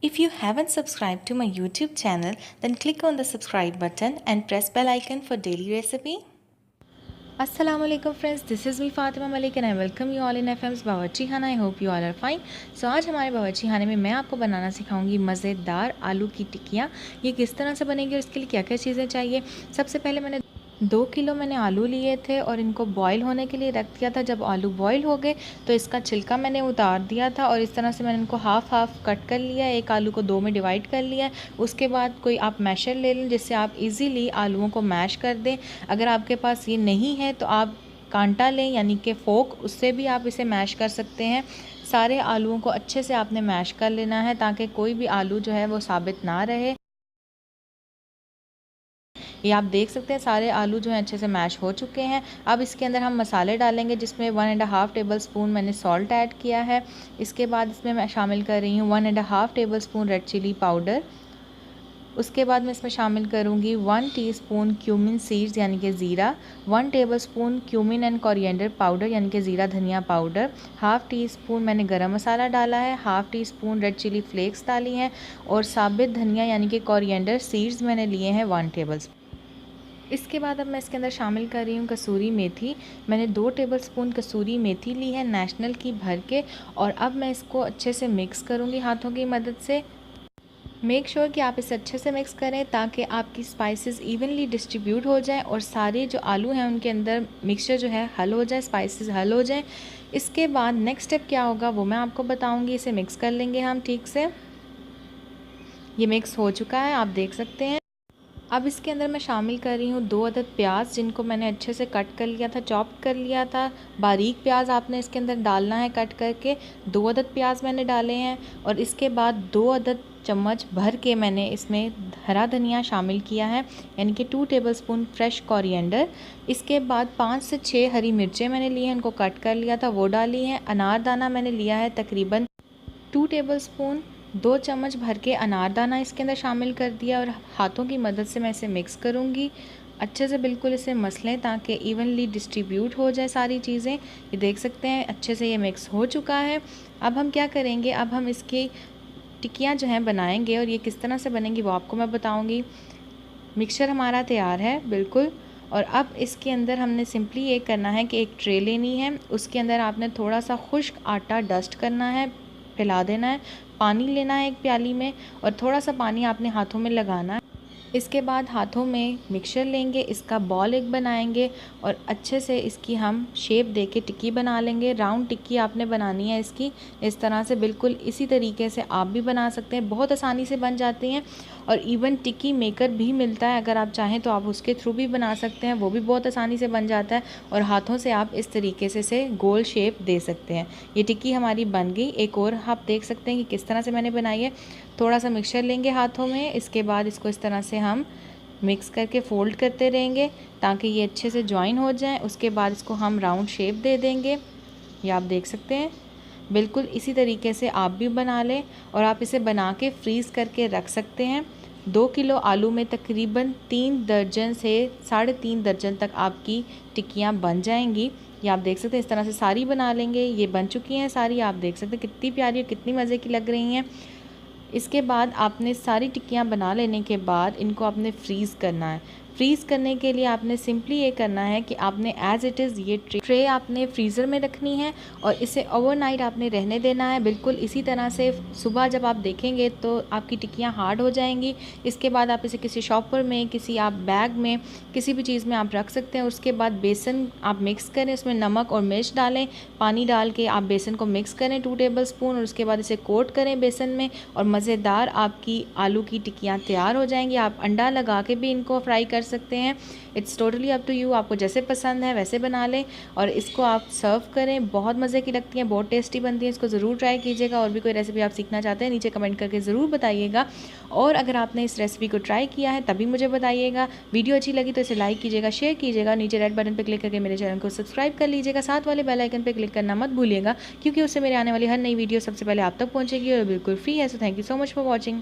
If you haven't subscribed to my YouTube channel, then click on the subscribe button and press bell icon for daily recipe. Assalamu alaikum friends, this is me Fatima Malik and I welcome you all in FM's बावर्ची खाना. I hope you all are fine. So आज हमारे बावर्ची खाने में मैं आपको बनाना सिखाऊंगी मज़ेदार आलू की टिक्कियाँ. ये किस तरह से बनेगी और इसके लिए क्या क्या चीज़ें चाहिए. सबसे पहले मैंने 2 किलो मैंने आलू लिए थे और इनको बॉईल होने के लिए रख दिया था. जब आलू बॉईल हो गए तो इसका छिलका मैंने उतार दिया था और इस तरह से मैंने इनको हाफ़ कट कर लिया. एक आलू को 2 में डिवाइड कर लिया. उसके बाद कोई आप मैशर ले लें जिससे आप इजीली आलूओं को मैश कर दें. अगर आपके पास ये नहीं है तो आप कांटा लें यानी कि फोक, उससे भी आप इसे मैश कर सकते हैं. सारे आलूओं को अच्छे से आपने मैश कर लेना है ताकि कोई भी आलू जो है वो साबित ना रहे. ये आप देख सकते हैं सारे आलू जो हैं अच्छे से मैश हो चुके हैं. अब इसके अंदर हम मसाले डालेंगे जिसमें 1.5 टेबल स्पून मैंने सॉल्ट ऐड किया है. इसके बाद इसमें मैं शामिल कर रही हूँ 1.5 tablespoon red chilli powder. उसके बाद मैं इसमें शामिल करूँगी 1 टीस्पून क्यूमिन सीड्स यानी कि ज़ीरा, 1 table spoon cumin and coriander powder यानी कि ज़ीरा धनिया पाउडर, हाफ़ टी स्पून मैंने गरम मसाला डाला है, half teaspoon red chilli flakes डाली हैं और साबित धनिया यानी कि कोरिएंडर सीड्स मैंने लिए हैं 1 टेबल स्पून. इसके बाद अब मैं इसके अंदर शामिल कर रही हूँ कसूरी मेथी. मैंने 2 टेबल स्पून कसूरी मेथी ली है नेशनल की भर के और अब मैं इसको अच्छे से मिक्स करूँगी हाथों की मदद से. मेक श्योर कि आप इसे अच्छे से मिक्स करें ताकि आपकी स्पाइसेस इवनली डिस्ट्रीब्यूट हो जाएं और सारे जो आलू हैं उनके अंदर मिक्सचर जो है हल हो जाए, स्पाइसेस हल हो जाएं. इसके बाद नेक्स्ट स्टेप क्या होगा वो मैं आपको बताऊँगी. इसे मिक्स कर लेंगे हम ठीक से. ये मिक्स हो चुका है, आप देख सकते हैं. अब इसके अंदर मैं शामिल कर रही हूँ 2 अदद प्याज जिनको मैंने अच्छे से कट कर लिया था, चॉप कर लिया था. बारीक प्याज आपने इसके अंदर डालना है कट करके. 2 अदद प्याज मैंने डाले हैं और इसके बाद 2 अदद चम्मच भर के मैंने इसमें हरा धनिया शामिल किया है यानी कि 2 टेबल स्पून फ्रेश कोरिएंडर. इसके बाद 5 से 6 हरी मिर्चें मैंने ली हैं, उनको कट कर लिया था, वो डाली हैं. अनारदाना मैंने लिया है तकरीबन 2 टेबल स्पून. 2 चम्मच भर के अनारदाना इसके अंदर शामिल कर दिया और हाथों की मदद से मैं इसे मिक्स करूँगी. अच्छे से बिल्कुल इसे मसलें ताकि इवनली डिस्ट्रीब्यूट हो जाए सारी चीज़ें. ये देख सकते हैं अच्छे से ये मिक्स हो चुका है. अब हम क्या करेंगे, अब हम इसकी टिक्कियाँ जो हैं बनाएंगे और ये किस तरह से बनेंगी वो आपको मैं बताऊँगी. मिक्सचर हमारा तैयार है बिल्कुल. और अब इसके अंदर हमने सिंपली ये करना है कि एक ट्रे लेनी है, उसके अंदर आपने थोड़ा सा खुश्क आटा डस्ट करना है, फैला देना है. पानी लेना है एक प्याली में और थोड़ा सा पानी आपने हाथों में लगाना है. इसके बाद हाथों में मिक्सचर लेंगे, इसका बॉल एक बनाएंगे और अच्छे से इसकी हम शेप दे के टिक्की बना लेंगे. राउंड टिक्की आपने बनानी है इसकी इस तरह से. बिल्कुल इसी तरीके से आप भी बना सकते हैं, बहुत आसानी से बन जाती हैं. और इवन टिक्की मेकर भी मिलता है, अगर आप चाहें तो आप उसके थ्रू भी बना सकते हैं, वो भी बहुत आसानी से बन जाता है. और हाथों से आप इस तरीके से इसे गोल शेप दे सकते हैं. ये टिक्की हमारी बन गई. एक और आप देख सकते हैं कि किस तरह से मैंने बनाई है. थोड़ा सा मिक्सचर लेंगे हाथों में, इसके बाद इसको इस तरह से हम मिक्स करके फ़ोल्ड करते रहेंगे ताकि ये अच्छे से जॉइन हो जाए. उसके बाद इसको हम राउंड शेप दे देंगे. ये आप देख सकते हैं बिल्कुल इसी तरीके से आप भी बना लें और आप इसे बना के फ्रीज़ करके रख सकते हैं. 2 किलो आलू में तकरीबन 3 दर्जन से 3.5 दर्जन तक आपकी टिक्कियाँ बन जाएंगी. ये आप देख सकते हैं इस तरह से सारी बना लेंगे. ये बन चुकी हैं सारी, आप देख सकते हैं कितनी प्यारी और कितनी मज़े की लग रही हैं. इसके बाद आपने सारी टिक्कियाँ बना लेने के बाद इनको आपने फ्रीज़ करना है. फ्रीज़ करने के लिए आपने सिंपली ये करना है कि आपने एज़ इट इज़ ये ट्रे आपने फ्रीज़र में रखनी है और इसे ओवरनाइट आपने रहने देना है. बिल्कुल इसी तरह से सुबह जब आप देखेंगे तो आपकी टिक्कियाँ हार्ड हो जाएंगी. इसके बाद आप इसे किसी शॉपर में, किसी आप बैग में, किसी भी चीज़ में आप रख सकते हैं. उसके बाद बेसन आप मिक्स करें, उसमें नमक और मिर्च डालें, पानी डाल के आप बेसन को मिक्स करें 2 टेबल स्पून और उसके बाद इसे कोट करें बेसन में और मज़ेदार आपकी आलू की टिक्कियाँ तैयार हो जाएंगी. आप अंडा लगा के भी इनको फ्राई कर सकते हैं. It's totally up to you, आपको जैसे पसंद है वैसे बना लें और इसको आप सर्व करें. बहुत मज़े की लगती हैं, बहुत टेस्टी बनती हैं. इसको ज़रूर ट्राई कीजिएगा. और भी कोई रेसिपी आप सीखना चाहते हैं नीचे कमेंट करके ज़रूर बताइएगा. और अगर आपने इस रेसिपी को ट्राई किया है तभी मुझे बताइएगा. वीडियो अच्छी लगी तो इसे लाइक कीजिएगा, शेयर कीजिएगा. नीचे रेड बटन पर क्लिक करके मेरे चैनल को सब्सक्राइब कर लीजिएगा. साथ वाले बेल आइकन पर क्लिक करना मत भूलिएगा क्योंकि उससे मेरे आने वाली हर नई वीडियो सबसे पहले आप तक पहुँचेगी और बिल्कुल फ्री है. So thank you so much for watching.